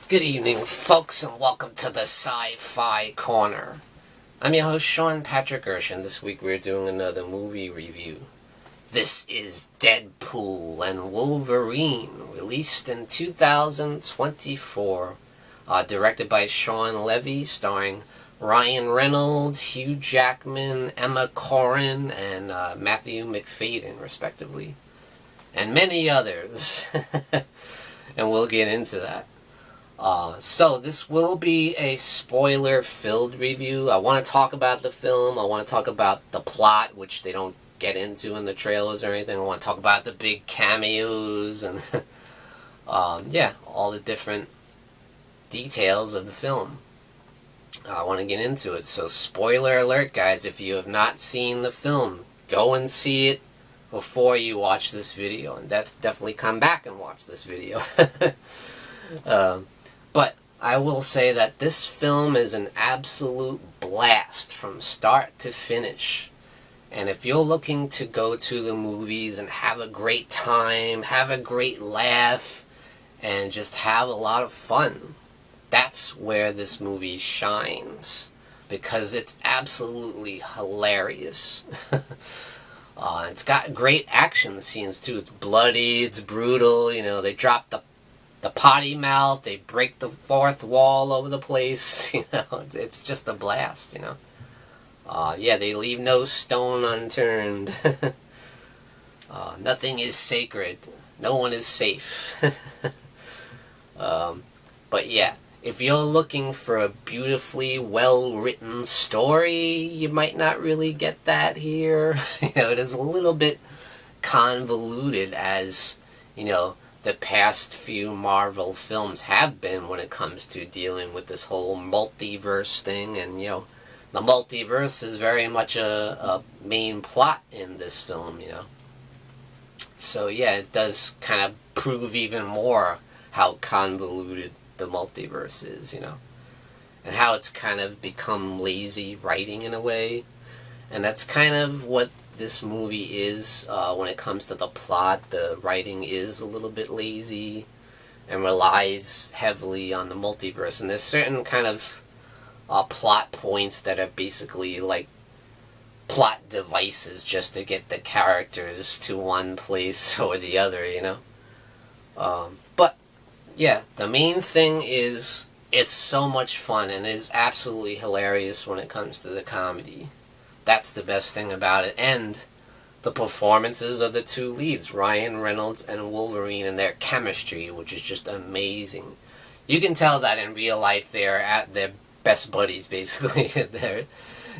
Good evening, folks, and welcome to the Sci-Fi Corner. I'm your host, Sean Patrick Gersh, and this week we're doing another movie review. This is Deadpool and Wolverine, released in 2024, directed by Sean Levy, starring Ryan Reynolds, Hugh Jackman, Emma Corrin, and Matthew McFadden, respectively, and many others. And we'll get into that. So this will be a spoiler-filled review. I want to talk about the film. I want to talk about the plot, which they don't get into in the trailers or anything. I want to talk about the big cameos and yeah, all the different details of the film. I want to get into it. So spoiler alert, guys. If you have not seen the film, go and see it before you watch this video. And definitely come back and watch this video. But I will say that this film is an absolute blast from start to finish. And if you're looking to go to the movies and have a great time, have a great laugh, and just have a lot of fun, that's where this movie shines. Because it's absolutely hilarious. It's got great action scenes too. It's bloody, it's brutal, you know, they drop the potty mouth, they break the fourth wall over the place, you know, it's just a blast, you know. Yeah, they leave no stone unturned. Nothing is sacred. No one is safe. But yeah, if you're looking for a beautifully well-written story, you might not really get that here. You know, it is a little bit convoluted as, you know, the past few Marvel films have been when it comes to dealing with this whole multiverse thing. And, you know, the multiverse is very much a main plot in this film, you know. So, yeah, it does kind of prove even more how convoluted the multiverse is, you know. And how it's kind of become lazy writing in a way. And that's kind of what this movie is when it comes to the plot. The writing is a little bit lazy and relies heavily on the multiverse. And there's certain kind of plot points that are basically like plot devices just to get the characters to one place or the other, you know. But yeah, the main thing is it's so much fun and is absolutely hilarious when it comes to the comedy. That's the best thing about it. And the performances of the two leads, Ryan Reynolds and Wolverine, and their chemistry, which is just amazing. You can tell that in real life they're at their best buddies, basically.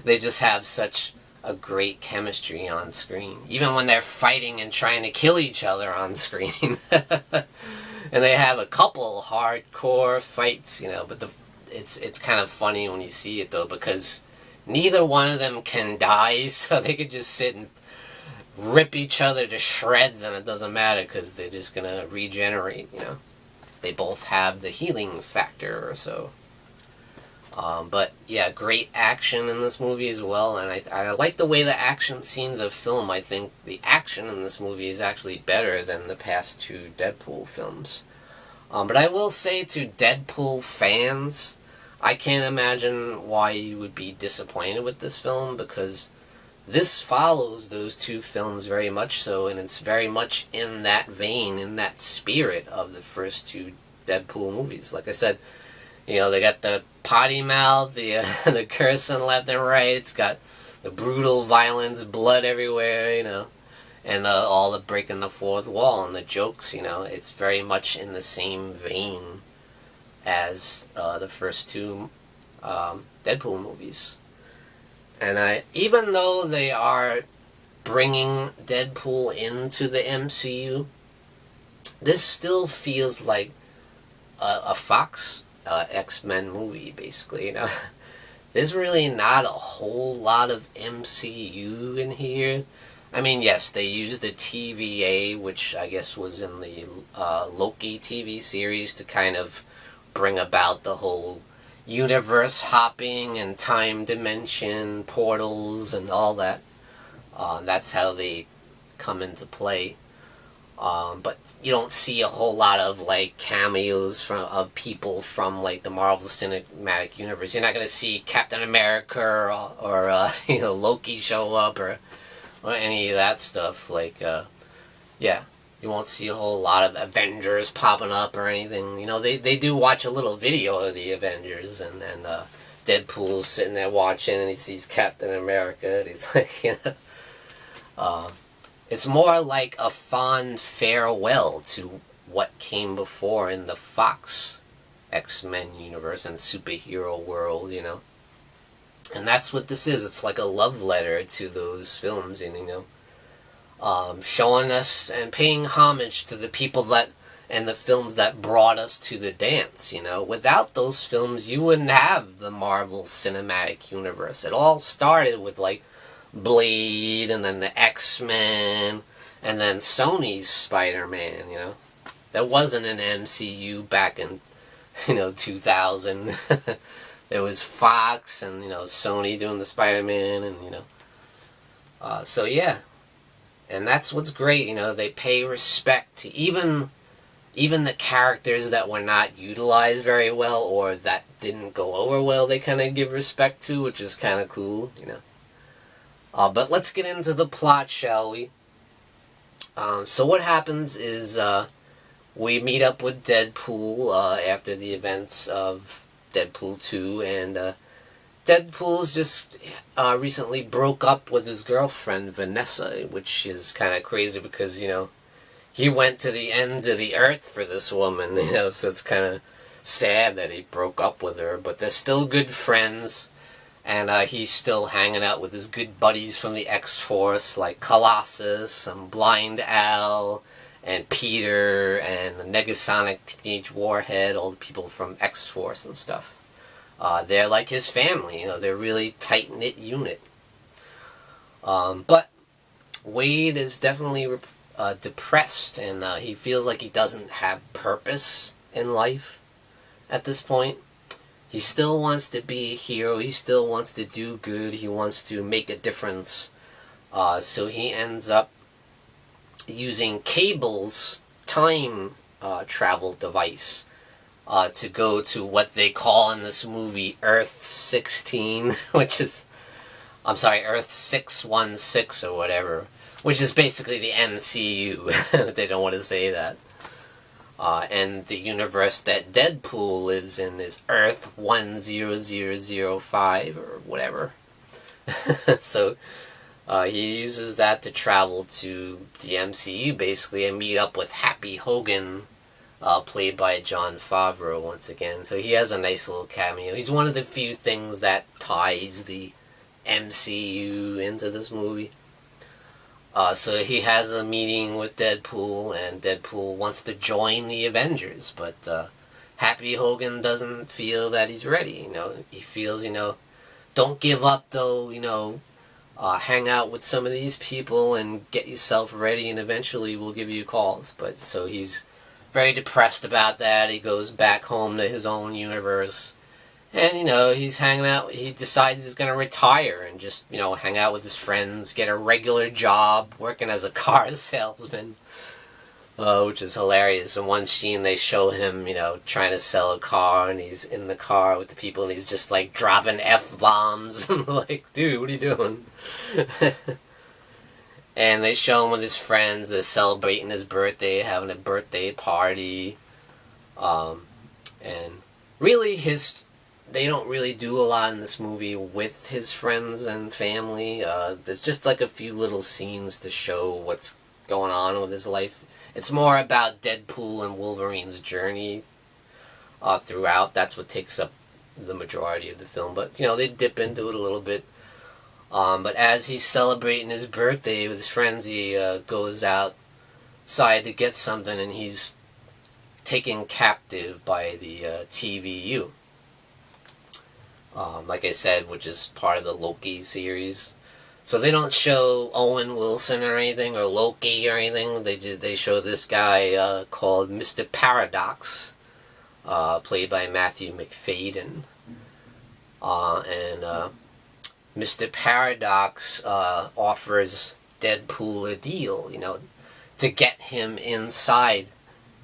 They just have such a great chemistry on screen. Even when they're fighting and trying to kill each other on screen. And they have a couple hardcore fights, you know, but it's kind of funny when you see it, though, because neither one of them can die, so they could just sit and rip each other to shreds, and it doesn't matter because they're just going to regenerate, you know. They both have the healing factor or so. But, yeah, great action in this movie as well, and I like the way the action scenes of film. I think the action in this movie is actually better than the past two Deadpool films. But I will say to Deadpool fans, I can't imagine why you would be disappointed with this film, because this follows those two films very much so, and it's very much in that vein, in that spirit of the first two Deadpool movies. Like I said, you know, they got the potty mouth, the cursing left and right, it's got the brutal violence, blood everywhere, you know, and all the breaking the fourth wall and the jokes, you know, it's very much in the same vein as the first two Deadpool movies. And even though they are bringing Deadpool into the MCU, this still feels like a Fox X-Men movie, basically, you know. There's really not a whole lot of MCU in here. I mean, yes, they used the TVA, which I guess was in the Loki TV series, to kind of bring about the whole universe hopping and time dimension portals and all that. That's how they come into play. But you don't see a whole lot of like cameos of people from like the Marvel Cinematic Universe. You're not gonna see Captain America or Loki show up or any of that stuff. Like yeah, you won't see a whole lot of Avengers popping up or anything. They do watch a little video of the Avengers, and then Deadpool's sitting there watching, and he sees Captain America, and he's like, it's more like a fond farewell to what came before in the Fox X-Men universe and superhero world, And that's what this is. It's like a love letter to those films, showing us and paying homage to the people and the films that brought us to the dance, Without those films, you wouldn't have the Marvel Cinematic Universe. It all started with, like, Blade, and then the X-Men, and then Sony's Spider-Man, There wasn't an MCU back in, 2000. There was Fox and, Sony doing the Spider-Man, and, so yeah. And that's what's great, they pay respect to even the characters that were not utilized very well or that didn't go over well, they kind of give respect to, which is kind of cool, But let's get into the plot, shall we? So what happens is we meet up with Deadpool after the events of Deadpool 2, and Deadpool's just recently broke up with his girlfriend, Vanessa, which is kind of crazy because, he went to the ends of the earth for this woman, so it's kind of sad that he broke up with her, but they're still good friends. And he's still hanging out with his good buddies from the X-Force, like Colossus, and Blind Al, and Peter, and the Negasonic Teenage Warhead, all the people from X-Force and stuff. They're like his family, they're a really tight-knit unit. But Wade is definitely depressed, and he feels like he doesn't have purpose in life at this point. He still wants to be a hero, he still wants to do good, he wants to make a difference. So he ends up using Cable's time travel device to go to what they call in this movie Earth 16, which is, Earth 616 or whatever, which is basically the MCU. They don't want to say that. And the universe that Deadpool lives in is Earth 10005 or whatever. So he uses that to travel to the MCU basically and meet up with Happy Hogan, played by Jon Favreau once again. So he has a nice little cameo. He's one of the few things that ties the MCU into this movie. So he has a meeting with Deadpool, and Deadpool wants to join the Avengers, but Happy Hogan doesn't feel that he's ready. He feels, don't give up though, hang out with some of these people and get yourself ready, and eventually we'll give you calls. But so he's very depressed about that. He goes back home to his own universe. And, he's hanging out, he decides he's going to retire and just, hang out with his friends, get a regular job, working as a car salesman, which is hilarious. In one scene, they show him, trying to sell a car, and he's in the car with the people, and he's just, like, dropping F-bombs. I'm like, dude, what are you doing? And they show him with his friends, they're celebrating his birthday, having a birthday party, and really they don't really do a lot in this movie with his friends and family. There's just like a few little scenes to show what's going on with his life. It's more about Deadpool and Wolverine's journey throughout. That's what takes up the majority of the film. But, they dip into it a little bit. But as he's celebrating his birthday with his friends, he goes outside to get something, and he's taken captive by the TVU. Like I said, which is part of the Loki series. So they don't show Owen Wilson or anything, or Loki or anything. They show this guy called Mr. Paradox, played by Matthew McFadden. And Mr. Paradox offers Deadpool a deal, to get him inside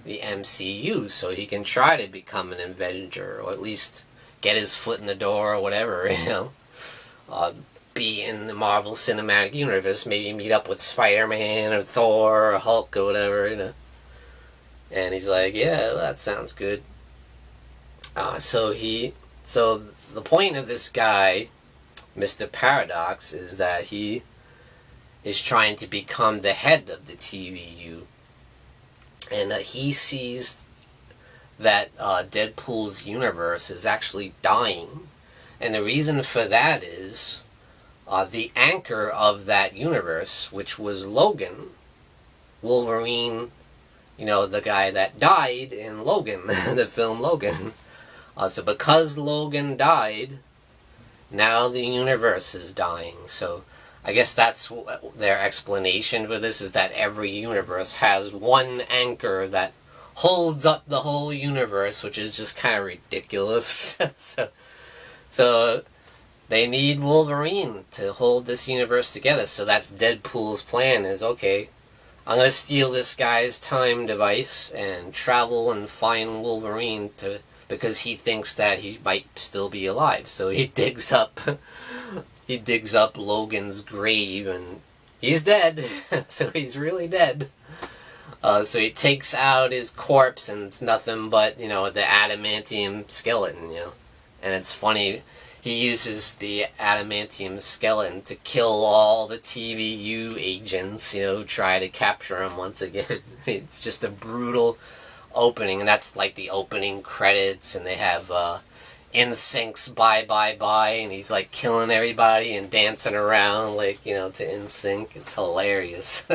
the MCU so he can try to become an Avenger, or at least get his foot in the door or whatever, be in the Marvel Cinematic Universe, maybe meet up with Spider-Man or Thor or Hulk or whatever, And he's like, yeah, that sounds good. So the point of this guy, Mr. Paradox, is that he is trying to become the head of the TVU. And he sees that Deadpool's universe is actually dying. And the reason for that is the anchor of that universe, which was Logan, Wolverine, the guy that died in Logan, the film Logan. So because Logan died, now the universe is dying. So I guess that's their explanation for this, is that every universe has one anchor that holds up the whole universe, which is just kind of ridiculous. So they need Wolverine to hold this universe together. So that's Deadpool's plan, is, okay, I'm going to steal this guy's time device and travel and find Wolverine because he thinks that he might still be alive. So he digs up Logan's grave, and he's dead. So he's really dead. So he takes out his corpse, and it's nothing but, the adamantium skeleton, And it's funny, he uses the adamantium skeleton to kill all the TVU agents, who try to capture him once again. It's just a brutal opening, and that's like the opening credits, and they have NSYNC's Bye Bye Bye, and he's like killing everybody and dancing around like, to NSYNC. It's hilarious.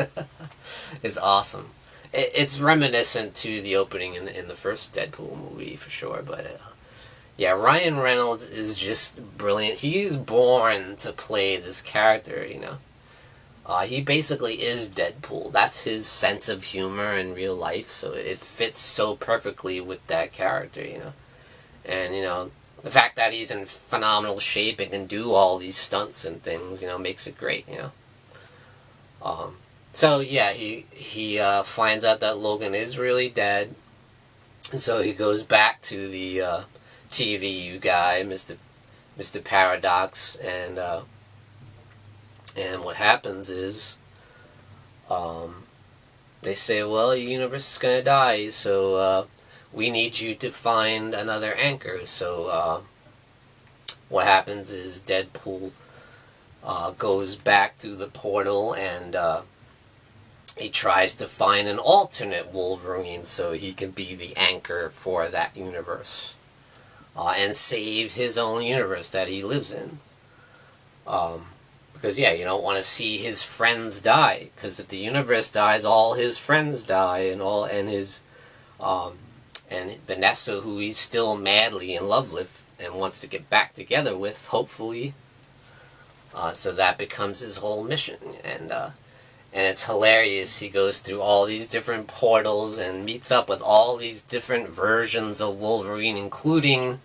It's awesome. It's reminiscent to the opening in the first Deadpool movie, for sure, but yeah, Ryan Reynolds is just brilliant. He's born to play this character, He basically is Deadpool. That's his sense of humor in real life, so it fits so perfectly with that character, And, the fact that he's in phenomenal shape and can do all these stunts and things, makes it great, So, yeah, he finds out that Logan is really dead, so he goes back to the TVU guy, Mr. Paradox, and what happens is, they say, well, your universe is going to die, so we need you to find another anchor. So what happens is Deadpool goes back through the portal, and he tries to find an alternate Wolverine so he can be the anchor for that universe. And save his own universe that he lives in. Because, yeah, you don't want to see his friends die. Because if the universe dies, all his friends die, and his and Vanessa, who he's still madly in love with and wants to get back together with, hopefully. So that becomes his whole mission, and it's hilarious. He goes through all these different portals and meets up with all these different versions of Wolverine, including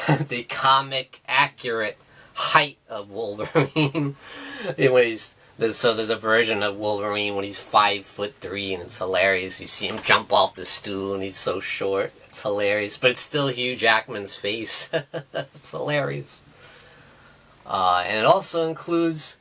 the comic accurate height of Wolverine. There's a version of Wolverine when he's 5'3", and it's hilarious. You see him jump off the stool and he's so short. It's hilarious, but it's still Hugh Jackman's face. It's hilarious. And it also includes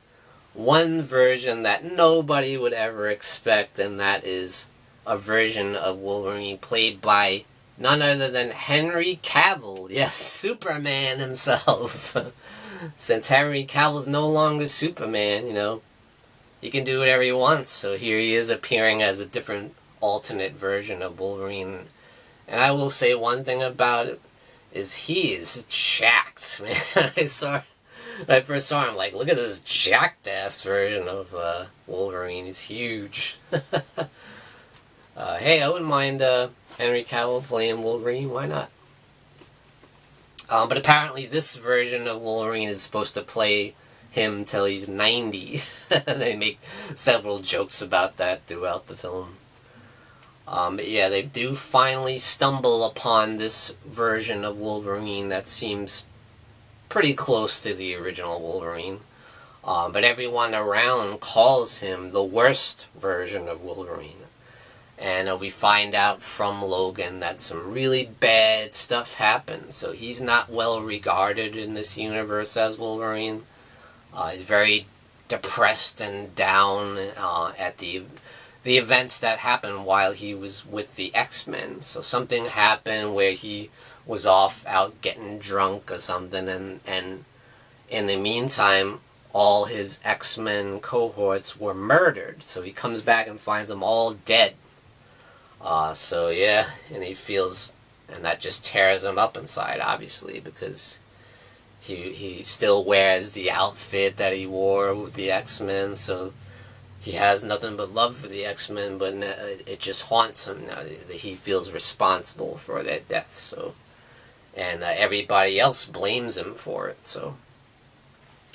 one version that nobody would ever expect, and that is a version of Wolverine played by none other than Henry Cavill. Yes, Superman himself. Since Henry Cavill's no longer Superman, he can do whatever he wants. So here he is appearing as a different alternate version of Wolverine. And I will say one thing about it is he is jacked, man. When I first saw him, like, look at this jacked-ass version of Wolverine. He's huge. Hey, I wouldn't mind Henry Cavill playing Wolverine. Why not? But apparently this version of Wolverine is supposed to play him till he's 90. They make several jokes about that throughout the film. But yeah, they do finally stumble upon this version of Wolverine that seems pretty close to the original Wolverine. But everyone around calls him the worst version of Wolverine. And we find out from Logan that some really bad stuff happened. So he's not well regarded in this universe as Wolverine. He's very depressed and down at the events that happened while he was with the X-Men. So something happened where he was off out getting drunk or something, and in the meantime, all his X-Men cohorts were murdered. So he comes back and finds them all dead. So yeah, and he feels, and that just tears him up inside, obviously, because he still wears the outfit that he wore with the X-Men, so he has nothing but love for the X-Men, but it just haunts him now that he feels responsible for their death. So, and everybody else blames him for it. So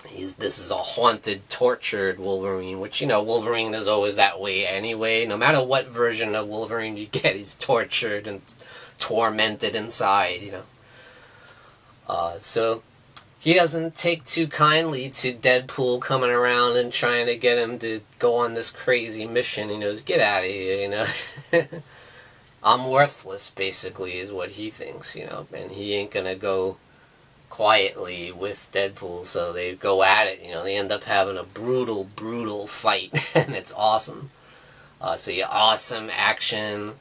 this is a haunted, tortured Wolverine, which, you know, Wolverine is always that way anyway. No matter what version of Wolverine you get, he's tortured and tormented inside, you know. So he doesn't take too kindly to Deadpool coming around and trying to get him to go on this crazy mission. He knows, get out of here, you know. I'm worthless, basically, is what he thinks, you know, and he ain't gonna go quietly with Deadpool, so they go at it, you know. They end up having a brutal fight, and it's awesome. So yeah, awesome action,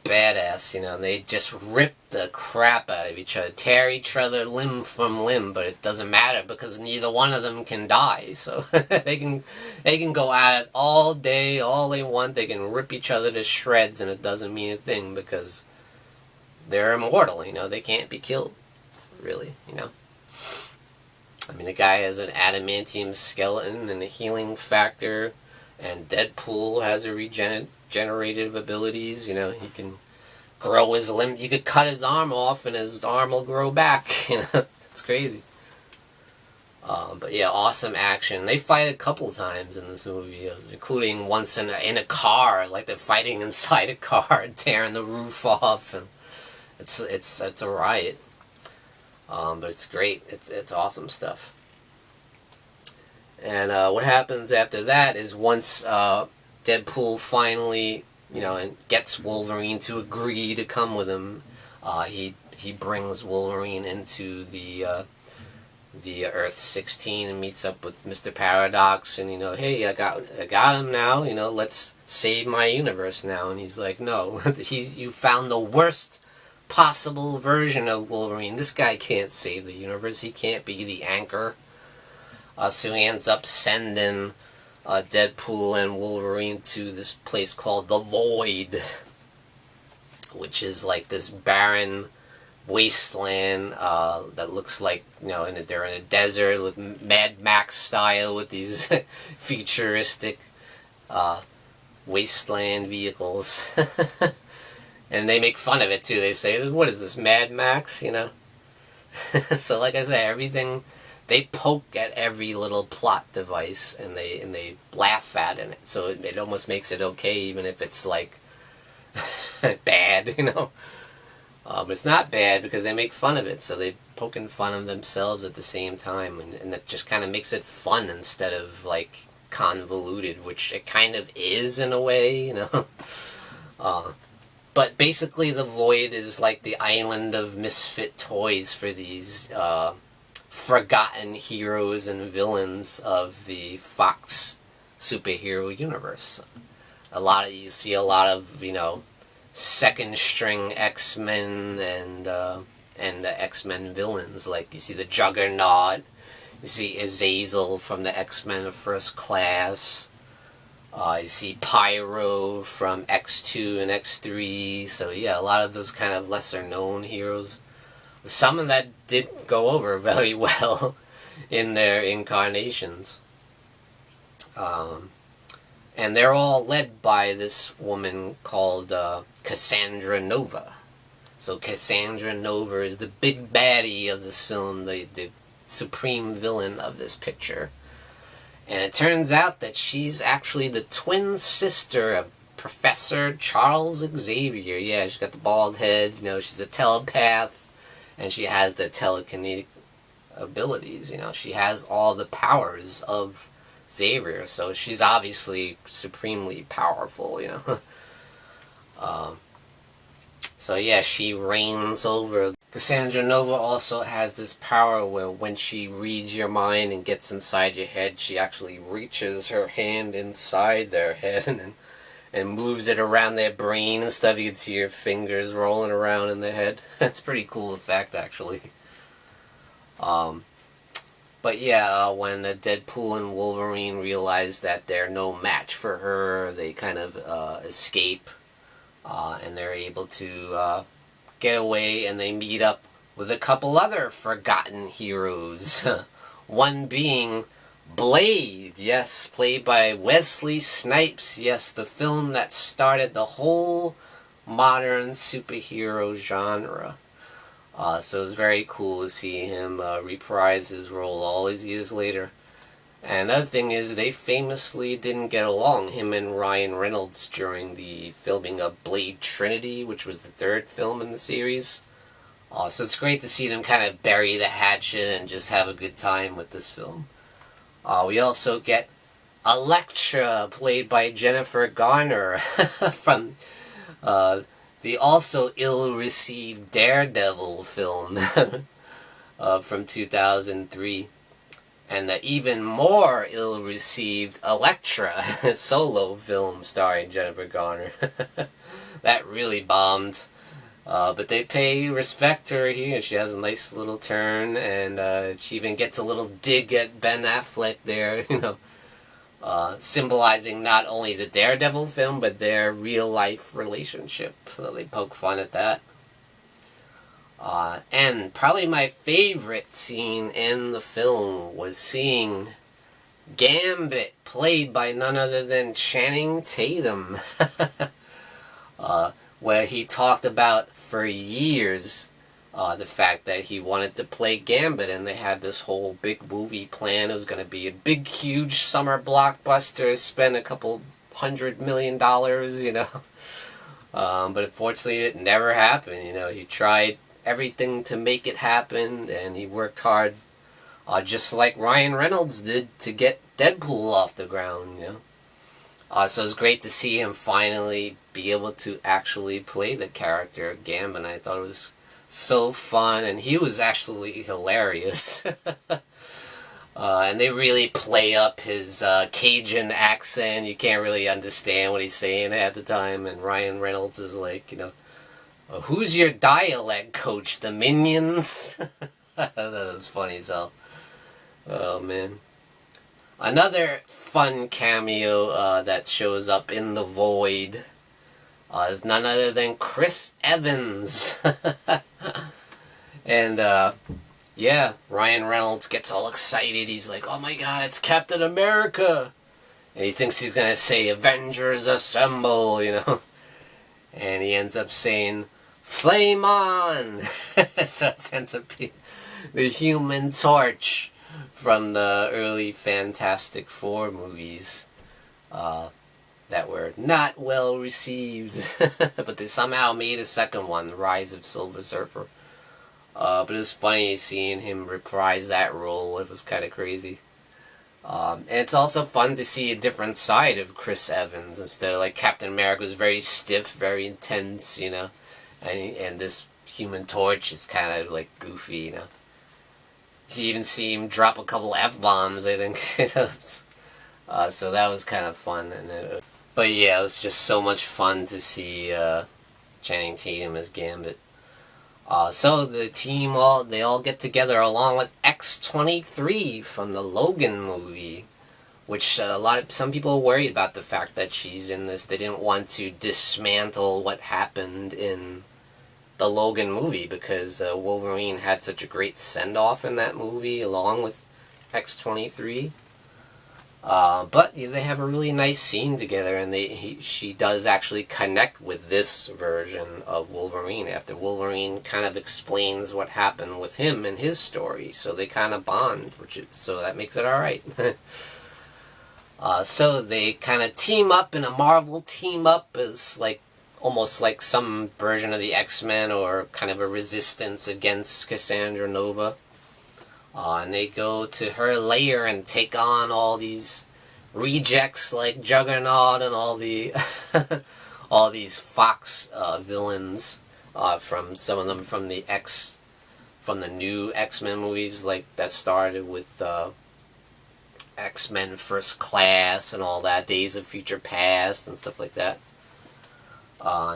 badass, you know. And they just rip the crap out of each other, tear each other limb from limb, but it doesn't matter because neither one of them can die. So they can go at it all day, all they want. They can rip each other to shreds, and it doesn't mean a thing because they're immortal, you know. They can't be killed, really, you know. I mean, the guy has an adamantium skeleton and a healing factor, and Deadpool has a regenerative abilities, you know. He can grow his limb. You could cut his arm off and his arm will grow back, you know. It's crazy. But yeah, awesome action. They fight a couple times in this movie, including once in a car, like they're fighting inside a car and tearing the roof off, and it's a riot. But it's great. It's awesome stuff. And what happens after that is once Deadpool finally, you know, and gets Wolverine to agree to come with him, he brings Wolverine into the Earth 16 and meets up with Mr. Paradox, and, you know, hey, I got him now, you know, let's save my universe now. And he's like, no, you found the worst possible version of Wolverine. This guy can't save the universe. He can't be the anchor. So he ends up sending Deadpool and Wolverine to this place called the Void, which is like this barren wasteland that looks like, you know, they're in a desert with Mad Max style with these futuristic wasteland vehicles. And they make fun of it too. They say, what is this, Mad Max, you know? So like I say, everything, they poke at every little plot device and they laugh at it. So it almost makes it okay even if it's like bad, you know? But it's not bad because they make fun of it, so they're poking fun of themselves at the same time, and that just kind of makes it fun instead of like convoluted, which it kind of is in a way, you know? But basically the Void is like the island of misfit toys for these forgotten heroes and villains of the Fox superhero universe. You see a lot of, you know, second string X-Men and the X-Men villains. Like you see the Juggernaut, you see Azazel from the X-Men of First Class. You see Pyro from X2 and X3, so yeah, a lot of those kind of lesser-known heroes. Some of that didn't go over very well in their incarnations. And they're all led by this woman called Cassandra Nova. So Cassandra Nova is the big baddie of this film, the supreme villain of this picture. And it turns out that she's actually the twin sister of Professor Charles Xavier. Yeah, she's got the bald head, you know, she's a telepath, and she has the telekinetic abilities, you know. She has all the powers of Xavier, so she's obviously supremely powerful, you know. Um, so yeah, she reigns over. Cassandra Nova also has this power where when she reads your mind and gets inside your head, she actually reaches her hand inside their head and moves it around their brain and stuff. You can see her fingers rolling around in their head. That's a pretty cool effect, actually. Um, but yeah, when Deadpool and Wolverine realize that they're no match for her, they kind of escape, and they're able to get away, and they meet up with a couple other forgotten heroes. One being Blade, yes, played by Wesley Snipes, yes, the film that started the whole modern superhero genre. So it was very cool to see him reprise his role all these years later. And another thing is, they famously didn't get along, him and Ryan Reynolds, during the filming of Blade Trinity, which was the third film in the series. So it's great to see them kind of bury the hatchet and just have a good time with this film. We also get Elektra, played by Jennifer Garner, from the also ill-received Daredevil film from 2003. And the even more ill-received Elektra solo film starring Jennifer Garner. That really bombed. But they pay respect to her here. She has a nice little turn, and she even gets a little dig at Ben Affleck there, symbolizing not only the Daredevil film, but their real-life relationship. So they poke fun at that. And probably my favorite scene in the film was seeing Gambit, played by none other than Channing Tatum, where he talked about for years the fact that he wanted to play Gambit, and they had this whole big movie plan. It was going to be a big, huge summer blockbuster, spend a couple $100 million, but unfortunately it never happened. He tried everything to make it happen, and he worked hard, just like Ryan Reynolds did to get Deadpool off the ground, So it was great to see him finally be able to actually play the character of Gambit. I thought it was so fun, and he was actually hilarious. And they really play up his Cajun accent. You can't really understand what he's saying at the time, and Ryan Reynolds is like, who's your dialect coach? The Minions? That was funny as hell. Oh, man. Another fun cameo that shows up in The Void is none other than Chris Evans. And, yeah, Ryan Reynolds gets all excited. He's like, oh my god, it's Captain America! And he thinks he's gonna say, Avengers Assemble, And he ends up saying, Flame on! So it ends up being the Human Torch from the early Fantastic Four movies that were not well received. But they somehow made a second one, The Rise of Silver Surfer. But it was funny seeing him reprise that role. It was kind of crazy. And it's also fun to see a different side of Chris Evans. Instead of, like, Captain America was very stiff, very intense, and this Human Torch is kind of, like, goofy, You even see him drop a couple F-bombs, I think, so that was kind of fun. But yeah, it was just so much fun to see Channing Tatum as Gambit. So the team they all get together along with X-23 from the Logan movie, which some people are worried about the fact that she's in this. They didn't want to dismantle what happened in the Logan movie because Wolverine had such a great send-off in that movie along with X-23. But they have a really nice scene together, and she does actually connect with this version of Wolverine after Wolverine kind of explains what happened with him and his story. So they kind of bond, so that makes it alright. So they kind of team up in a Marvel team-up as almost like some version of the X-Men or kind of a resistance against Cassandra Nova. And they go to her lair and take on all these rejects like Juggernaut and all the all these Fox villains, from some of them from the new X-Men movies, like that started with X-Men First Class and all that, Days of Future Past and stuff like that.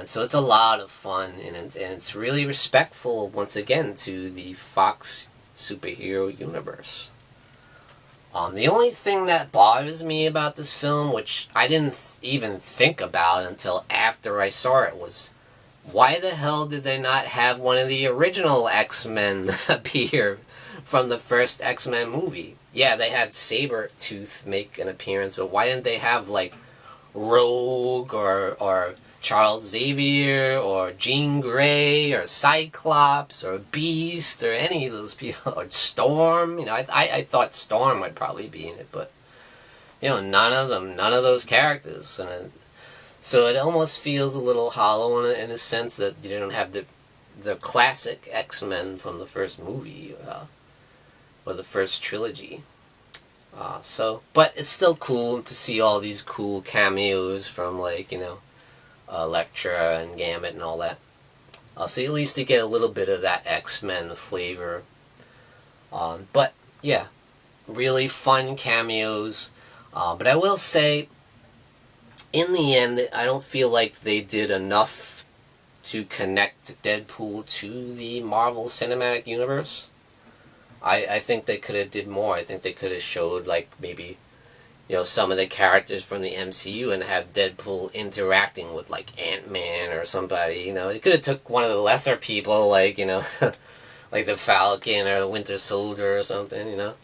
So it's a lot of fun, and it's really respectful, once again, to the Fox superhero universe. The only thing that bothers me about this film, which I didn't even think about until after I saw it, was why the hell did they not have one of the original X-Men appear from the first X-Men movie? Yeah, they had Sabretooth make an appearance, but why didn't they have, like, Rogue or Charles Xavier or Jean Grey or Cyclops or Beast or any of those people, or Storm? You know, I thought Storm would probably be in it, but, you know, none of those characters. And so it almost feels a little hollow in a sense that you don't have the classic X-Men from the first movie, or the first trilogy. But it's still cool to see all these cool cameos from, like, you know, Elektra and Gambit and all that. So at least to get a little bit of that X-Men flavor. But, yeah, really fun cameos. But I will say, in the end, I don't feel like they did enough to connect Deadpool to the Marvel Cinematic Universe. I think they could have did more. I think they could have showed, like, maybe, you know, some of the characters from the MCU and have Deadpool interacting with, like, Ant-Man or somebody, you know. They could have took one of the lesser people, like, you know, like the Falcon or the Winter Soldier or something, you know.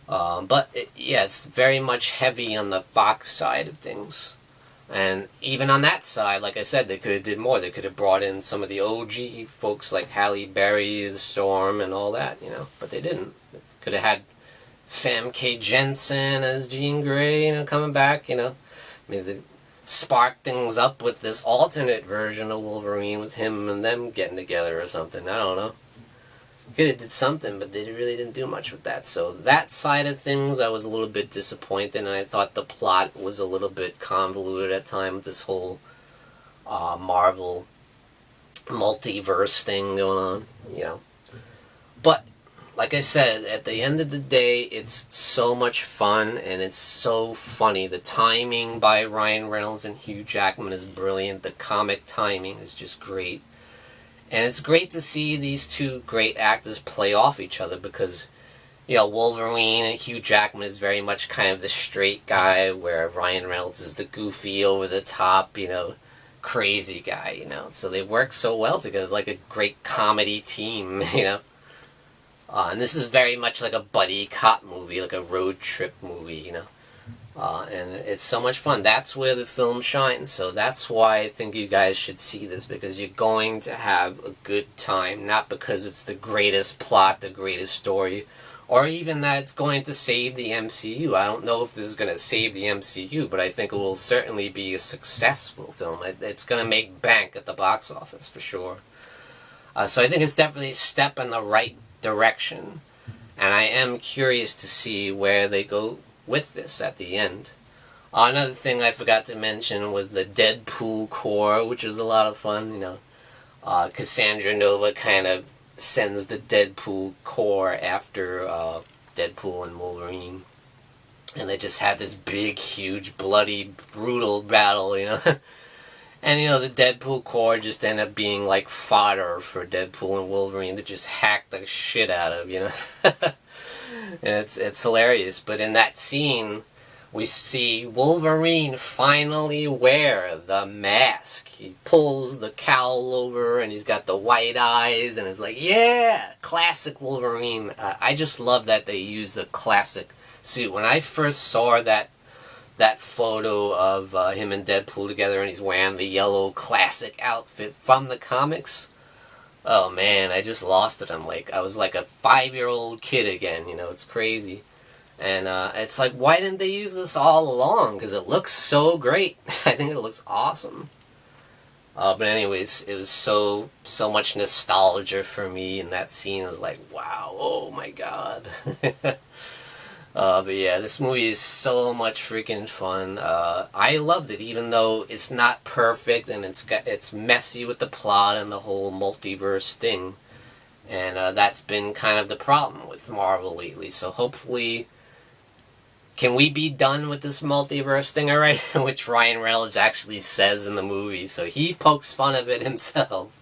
But, yeah, it's very much heavy on the Fox side of things. And even on that side, like I said, they could have did more. They could have brought in some of the OG folks like Halle Berry, Storm, and all that, you know. But they didn't. Could have had Famke Jensen as Jean Grey, you know, coming back, you know. I mean, they spark things up with this alternate version of Wolverine with him and them getting together or something. I don't know. Could have did something, but they really didn't do much with that. So that side of things, I was a little bit disappointed, and I thought the plot was a little bit convoluted at times with this whole Marvel multiverse thing going on, you know. But, like I said, at the end of the day, it's so much fun, and it's so funny. The timing by Ryan Reynolds and Hugh Jackman is brilliant. The comic timing is just great. And it's great to see these two great actors play off each other because, you know, Wolverine and Hugh Jackman is very much kind of the straight guy, where Ryan Reynolds is the goofy, over-the-top, you know, crazy guy, you know. So they work so well together, like a great comedy team, you know. And this is very much like a buddy cop movie, like a road trip movie, you know. And it's so much fun. That's where the film shines. So that's why I think you guys should see this, because you're going to have a good time. Not because it's the greatest plot, the greatest story, or even that it's going to save the MCU. I don't know if this is going to save the MCU, but I think it will certainly be a successful film. It's going to make bank at the box office, for sure. So I think it's definitely a step in the right direction. And I am curious to see where they go with this at the end. Another thing I forgot to mention was the Deadpool Corps, which was a lot of fun, you know. Cassandra Nova kind of sends the Deadpool Corps after Deadpool and Wolverine. And they just had this big, huge, bloody, brutal battle, you know. And, you know, the Deadpool Corps just ended up being like fodder for Deadpool and Wolverine to just hack the shit out of, you know. And it's hilarious. But in that scene, we see Wolverine finally wear the mask. He pulls the cowl over, and he's got the white eyes, and it's like, yeah, classic Wolverine. I just love that they use the classic suit. When I first saw that photo of him and Deadpool together, and he's wearing the yellow classic outfit from the comics, oh man, I just lost it. I was like a 5-year-old kid again, you know, it's crazy. And it's like, why didn't they use this all along? Because it looks so great. I think it looks awesome. But anyways, it was so much nostalgia for me in that scene. I was like, wow, oh my god. But yeah, this movie is so much freaking fun. I loved it, even though it's not perfect and it's messy with the plot and the whole multiverse thing. And that's been kind of the problem with Marvel lately. So hopefully, can we be done with this multiverse thing already? Which Ryan Reynolds actually says in the movie. So he pokes fun of it himself.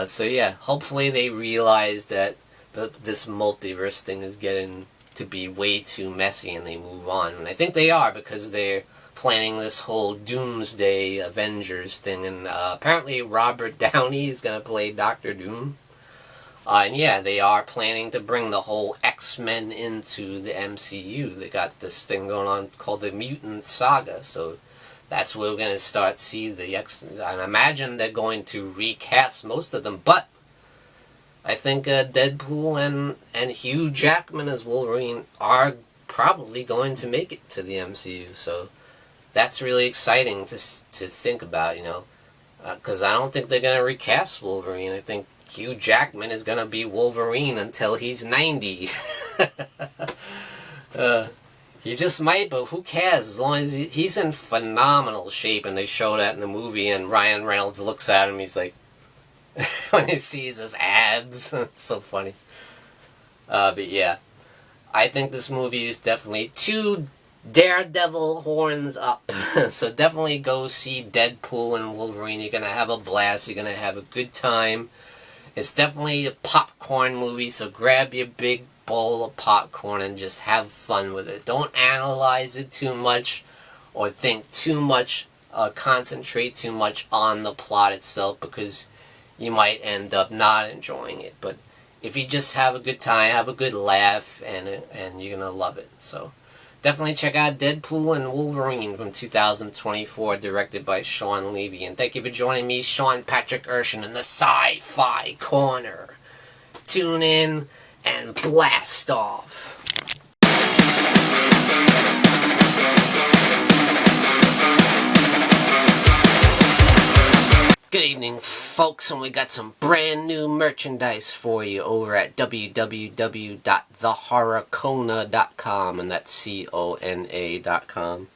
So yeah, hopefully they realize that this multiverse thing is getting to be way too messy and they move on. And I think they are, because they're planning this whole Doomsday Avengers thing. And apparently Robert Downey is going to play Doctor Doom. And yeah, they are planning to bring the whole X-Men into the MCU. They got this thing going on called the Mutant Saga, so that's where we're going to start see the X-Men. I imagine they're going to recast most of them, but I think Deadpool and Hugh Jackman as Wolverine are probably going to make it to the MCU, so that's really exciting to think about, you know, because I don't think they're going to recast Wolverine. I think Hugh Jackman is going to be Wolverine until he's 90. He just might, but who cares? As long as he's in phenomenal shape, and they show that in the movie, and Ryan Reynolds looks at him, he's like, when he sees his abs. It's so funny. But yeah, I think this movie is definitely two Daredevil horns up. So definitely go see Deadpool and Wolverine. You're going to have a blast. You're going to have a good time. It's definitely a popcorn movie, so grab your big bowl of popcorn and just have fun with it. Don't analyze it too much or think too much, concentrate too much on the plot itself, because you might end up not enjoying it. But if you just have a good time, have a good laugh, and you're going to love it. So definitely check out Deadpool and Wolverine from 2024, directed by Sean Levy. And thank you for joining me, Sean Patrick Urshan, in the Sci-Fi Corner. Tune in and blast off. Good evening, folks, and we got some brand new merchandise for you over at www.thehorrorkona.com, and that's CONA.com.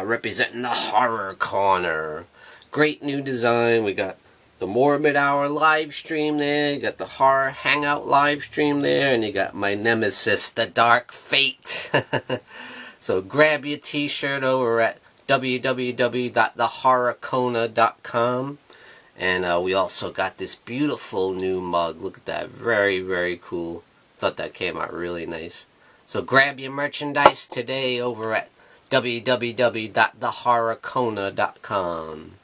Representing the Horror Corner. Great new design. We got the Morbid Hour live stream there, you got the Horror Hangout live stream there, and you got my nemesis, the Dark Fate. So grab your t-shirt over at www.thehorrorkona.com. And we also got this beautiful new mug. Look at that. Very, very cool. Thought that came out really nice. So grab your merchandise today over at www.thehorrorkona.com.